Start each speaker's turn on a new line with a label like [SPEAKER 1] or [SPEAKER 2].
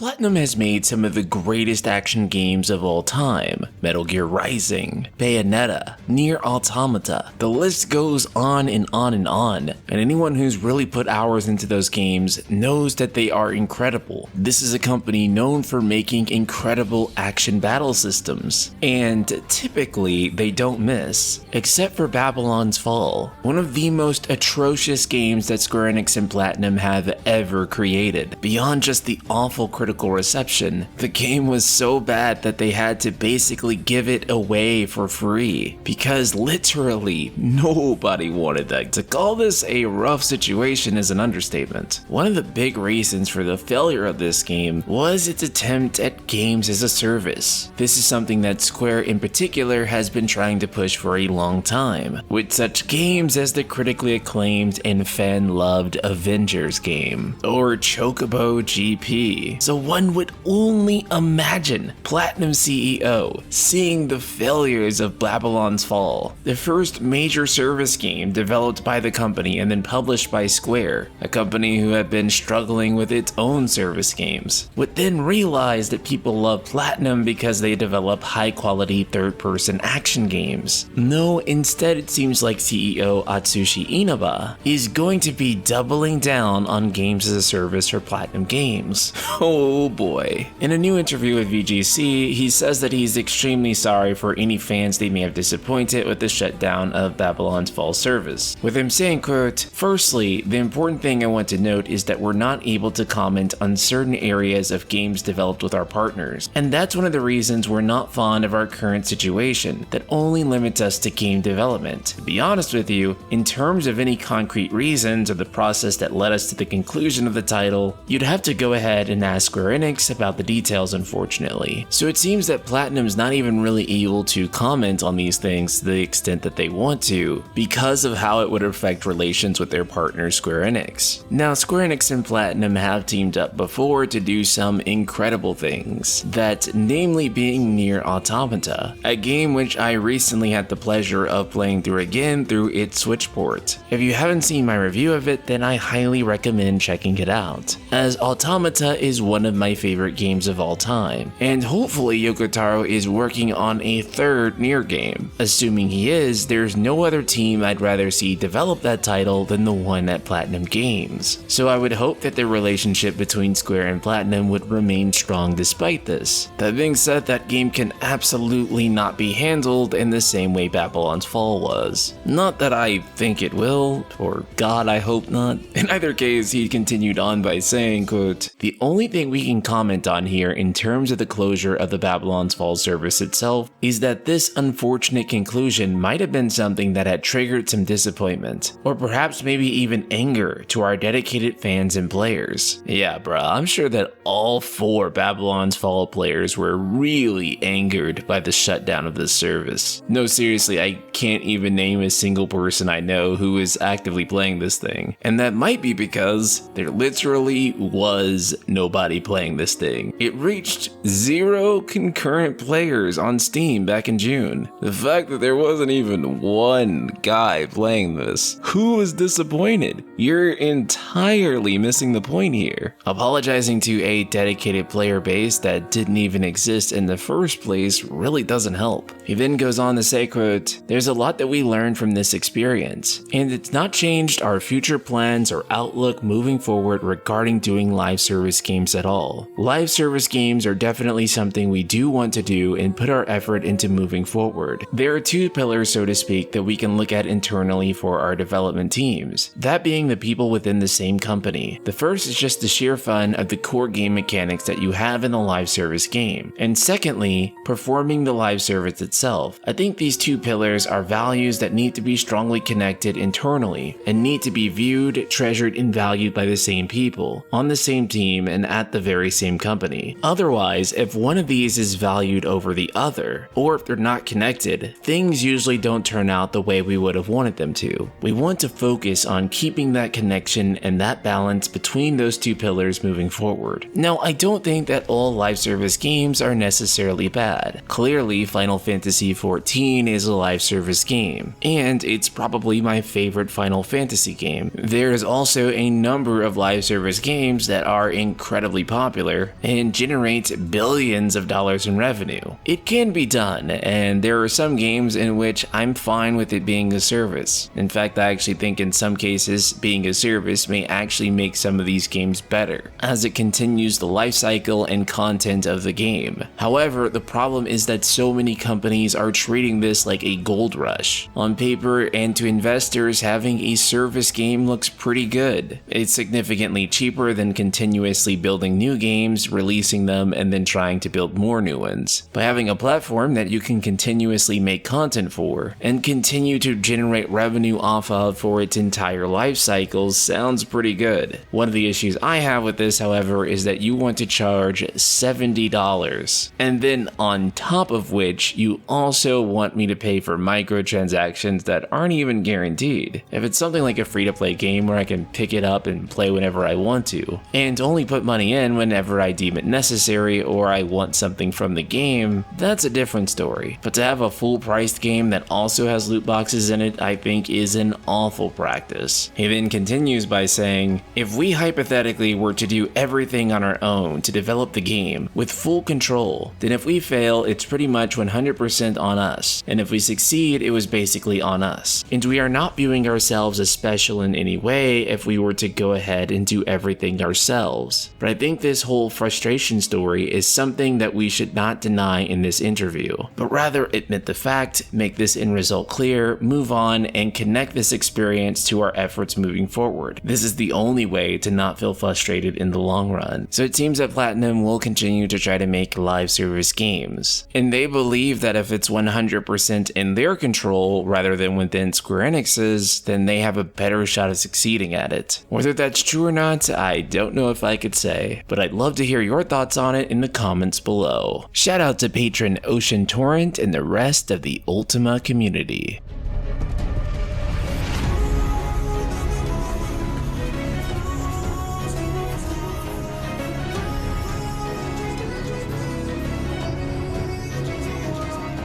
[SPEAKER 1] Platinum has made some of the greatest action games of all time: Metal Gear Rising, Bayonetta, Nier Automata. The list goes on and on and on, and anyone who's really put hours into those games knows that they are incredible. This is a company known for making incredible action battle systems, and typically they don't miss, except for Babylon's Fall, one of the most atrocious games that Square Enix and Platinum have ever created. Beyond just the awful critical reception, the game was so bad that they had to basically give it away for free, because literally nobody wanted that. To call this a rough situation is an understatement. One of the big reasons for the failure of this game was its attempt at games as a service. This is something that Square in particular has been trying to push for a long time, with such games as the critically acclaimed and fan-loved Avengers game, or Chocobo GP. So one would only imagine Platinum CEO seeing the failures of Babylon's Fall, the first major service game developed by the company and then published by Square, a company who had been struggling with its own service games, would then realize that people love Platinum because they develop high-quality third-person action games. No, instead it seems like CEO Atsushi Inaba is going to be doubling down on games as a service for Platinum Games. Oh boy. In a new interview with VGC, he says that he's extremely sorry for any fans they may have disappointed with the shutdown of Babylon's Fall service, with him saying, quote, "Firstly, the important thing I want to note is that we're not able to comment on certain areas of games developed with our partners, and that's one of the reasons we're not fond of our current situation that only limits us to game development. To be honest with you, in terms of any concrete reasons or the process that led us to the conclusion of the title, you'd have to go ahead and ask Square Enix about the details, unfortunately." So it seems that Platinum's not even really able to comment on these things to the extent that they want to, because of how it would affect relations with their partner Square Enix. Now, Square Enix and Platinum have teamed up before to do some incredible things, that namely being Nier Automata, a game which I recently had the pleasure of playing through again through its Switch port. If you haven't seen my review of it, then I highly recommend checking it out, as Automata is one of my favorite games of all time, and hopefully Yoko Taro is working on a third Nier game. Assuming he is, there's no other team I'd rather see develop that title than the one at Platinum Games. So I would hope that the relationship between Square and Platinum would remain strong despite this. That being said, that game can absolutely not be handled in the same way Babylon's Fall was. Not that I think it will, or God, I hope not. In either case, he continued on by saying, quote, "The only thing we can comment on here in terms of the closure of the Babylon's Fall service itself is that this unfortunate conclusion might have been something that had triggered some disappointment, or perhaps maybe even anger to our dedicated fans and players." Yeah, bruh, I'm sure that all 4 Babylon's Fall players were really angered by the shutdown of this service. No, seriously, I can't even name a single person I know who is actively playing this thing, and that might be because there literally was nobody playing this thing. It reached 0 concurrent players on Steam back in June. The fact that there wasn't even one guy playing this, who is disappointed? You're entirely missing the point here. Apologizing to a dedicated player base that didn't even exist in the first place really doesn't help. He then goes on to say, quote, "There's a lot that we learned from this experience, and it's not changed our future plans or outlook moving forward regarding doing live service games at all. Live service games are definitely something we do want to do and put our effort into moving forward. There are 2 pillars, so to speak, that we can look at internally for our development teams, that being the people within the same company. The first is just the sheer fun of the core game mechanics that you have in the live service game, and secondly, performing the live service itself. I think these 2 pillars are values that need to be strongly connected internally and need to be viewed, treasured, and valued by the same people, on the same team, and at the very same company. Otherwise, if one of these is valued over the other, or if they're not connected, things usually don't turn out the way we would have wanted them to. We want to focus on keeping that connection and that balance between those 2 pillars moving forward. Now, I don't think that all live service games are necessarily bad. Clearly, Final Fantasy XIV is a live service service game, and it's probably my favorite Final Fantasy game. There's also a number of live service games that are incredibly popular and generate billions of dollars in revenue. It can be done, and there are some games in which I'm fine with it being a service. In fact, I actually think in some cases being a service may actually make some of these games better, as it continues the life cycle and content of the game. However, the problem is that so many companies are treating this like a gold rush. On paper and to investors, having a service game looks pretty good. It's significantly cheaper than continuously building new games, releasing them, and then trying to build more new ones. By having a platform that you can continuously make content for and continue to generate revenue off of for its entire life cycle sounds pretty good. One of the issues I have with this, however, is that you want to charge $70, and then on top of which you also want me to pay for microtransactions that aren't even guaranteed. If it's something like a free-to-play game where I can pick it up and play whenever I want to, and only put money in whenever I deem it necessary or I want something from the game, that's a different story. But to have a full-priced game that also has loot boxes in it, I think is an awful practice. He then continues by saying, if we hypothetically were to do everything on our own to develop the game with full control, then if we fail, it's pretty much 100% on us, and if we succeed, it was basically on us. And we are not viewing ourselves as special in any way if we were to go ahead and do everything ourselves. But I think this whole frustration story is something that we should not deny in this interview, but rather admit the fact, make this end result clear, move on, and connect this experience to our efforts moving forward. This is the only way to not feel frustrated in the long run. So it seems that Platinum will continue to try to make live service games, and they believe that if it's 100% in their control rather than within Square Enix's, then they have a better shot of succeeding at it. Whether that's true or not, I don't know if I could say, but I'd love to hear your thoughts on it in the comments below. Shout out to patron Ocean Torrent and the rest of the Ultima community.